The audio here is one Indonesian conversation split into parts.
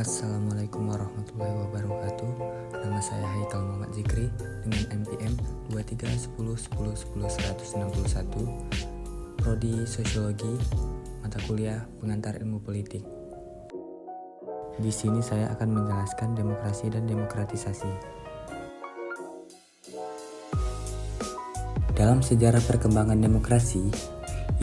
Assalamualaikum warahmatullahi wabarakatuh. Nama saya Haikal Muhammad Zikri dengan NPM 2310101061, Prodi Sosiologi, mata kuliah Pengantar Ilmu Politik. Di sini saya akan menjelaskan demokrasi dan demokratisasi. Dalam sejarah perkembangan demokrasi,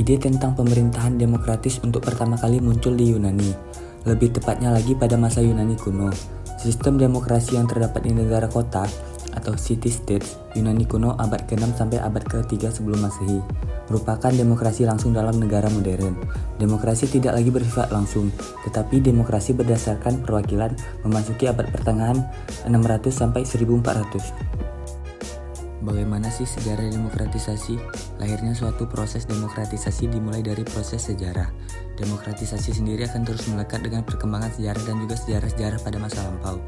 ide tentang pemerintahan demokratis untuk pertama kali muncul di Yunani. Lebih tepatnya lagi pada masa Yunani kuno. Sistem demokrasi yang terdapat di negara kota atau city-states Yunani kuno abad ke-6 sampai abad ke-3 sebelum Masehi merupakan demokrasi langsung dalam negara modern. Demokrasi tidak lagi bersifat langsung, tetapi demokrasi berdasarkan perwakilan memasuki abad pertengahan 600 sampai 1400. Bagaimana sih sejarah demokratisasi? Lahirnya suatu proses demokratisasi dimulai dari proses sejarah. Demokratisasi sendiri akan terus melekat dengan perkembangan sejarah dan juga sejarah-sejarah pada masa lampau.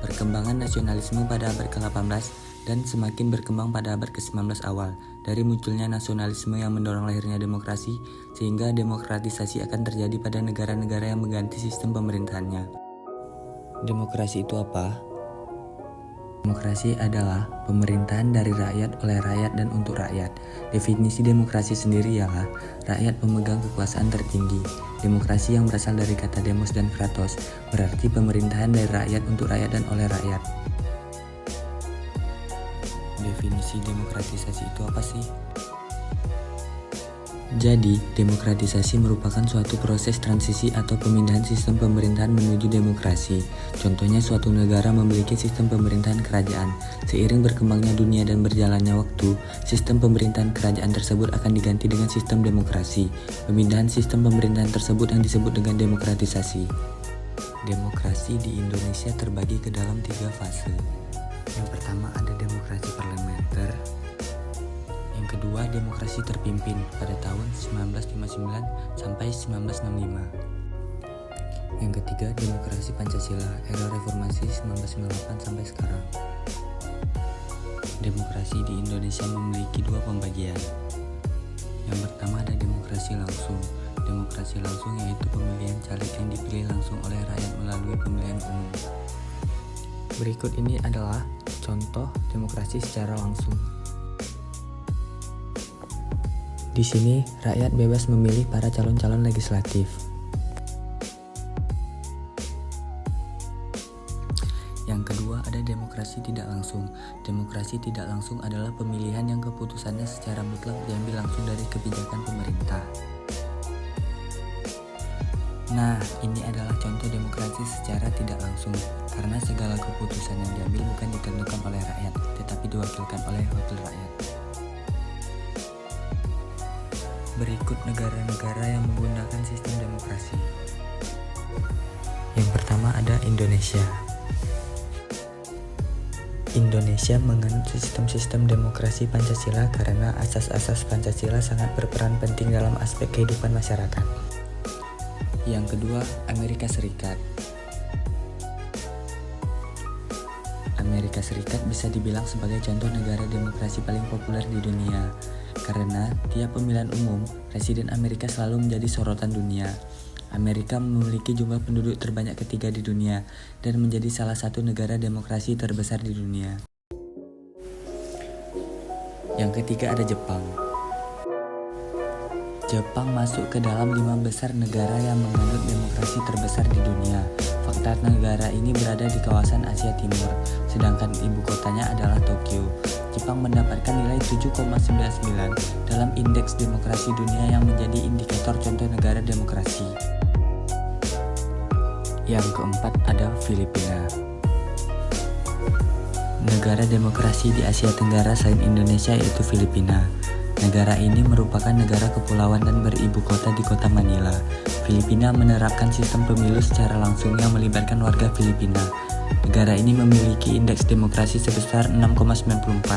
Perkembangan nasionalisme pada abad ke-18 dan semakin berkembang pada abad ke-19 awal. Dari munculnya nasionalisme yang mendorong lahirnya demokrasi, sehingga demokratisasi akan terjadi pada negara-negara yang mengganti sistem pemerintahannya. Demokrasi itu apa? Demokrasi adalah pemerintahan dari rakyat, oleh rakyat, dan untuk rakyat. Definisi demokrasi sendiri ialah rakyat pemegang kekuasaan tertinggi. Demokrasi yang berasal dari kata demos dan kratos berarti pemerintahan dari rakyat, untuk rakyat, dan oleh rakyat. Definisi demokratisasi itu apa sih? Jadi, demokratisasi merupakan suatu proses transisi atau pemindahan sistem pemerintahan menuju demokrasi. Contohnya, suatu negara memiliki sistem pemerintahan kerajaan. Seiring berkembangnya dunia dan berjalannya waktu, sistem pemerintahan kerajaan tersebut akan diganti dengan sistem demokrasi. Pemindahan sistem pemerintahan tersebut yang disebut dengan demokratisasi. Demokrasi di Indonesia terbagi ke dalam 3 fase. Yang pertama ada demokrasi parlementer. Yang kedua, demokrasi terpimpin pada tahun 1959 sampai 1965. Yang ketiga, demokrasi Pancasila era reformasi 1998 sampai sekarang. Demokrasi di Indonesia memiliki 2 pembagian. Yang pertama ada demokrasi langsung. Demokrasi langsung yaitu pemilihan caleg yang dipilih langsung oleh rakyat melalui pemilihan umum. Berikut ini adalah contoh demokrasi secara langsung. Di sini, rakyat bebas memilih para calon-calon legislatif. Yang kedua, ada demokrasi tidak langsung. Demokrasi tidak langsung adalah pemilihan yang keputusannya secara mutlak diambil langsung dari kebijakan pemerintah. Nah, ini adalah contoh demokrasi secara tidak langsung, karena segala keputusan yang diambil bukan ditentukan oleh rakyat, tetapi diwakilkan oleh wakil rakyat. Berikut negara-negara yang menggunakan sistem demokrasi. Yang pertama ada Indonesia. Indonesia menganut sistem-sistem demokrasi Pancasila karena asas-asas Pancasila sangat berperan penting dalam aspek kehidupan masyarakat. Yang kedua, Amerika Serikat. Amerika Serikat bisa dibilang sebagai contoh negara demokrasi paling populer di dunia. Karena tiap pemilihan umum, Presiden Amerika selalu menjadi sorotan dunia. Amerika memiliki jumlah penduduk terbanyak ketiga di dunia dan menjadi salah satu negara demokrasi terbesar di dunia. Yang ketiga ada Jepang. Jepang masuk ke dalam 5 besar negara yang menganut demokrasi terbesar di dunia. Fakta negara ini berada di kawasan Asia Timur, sedangkan ibu kotanya adalah Tokyo. Jepang mendapatkan nilai 7,99 dalam indeks demokrasi dunia yang menjadi indikator contoh negara demokrasi. Yang keempat ada Filipina. Negara demokrasi di Asia Tenggara selain Indonesia yaitu Filipina. Negara ini merupakan negara kepulauan dan beribu kota di kota Manila. Filipina menerapkan sistem pemilu secara langsung yang melibatkan warga Filipina. Negara ini memiliki indeks demokrasi sebesar 6,94.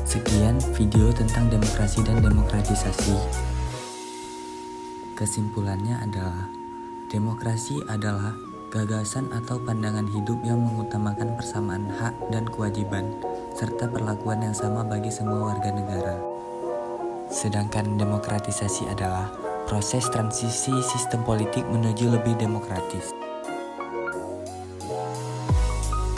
Sekian video tentang demokrasi dan demokratisasi. Kesimpulannya adalah, demokrasi adalah gagasan atau pandangan hidup yang mengutamakan persamaan hak dan kewajiban, serta perlakuan yang sama bagi semua warga negara. Sedangkan demokratisasi adalah proses transisi sistem politik menuju lebih demokratis.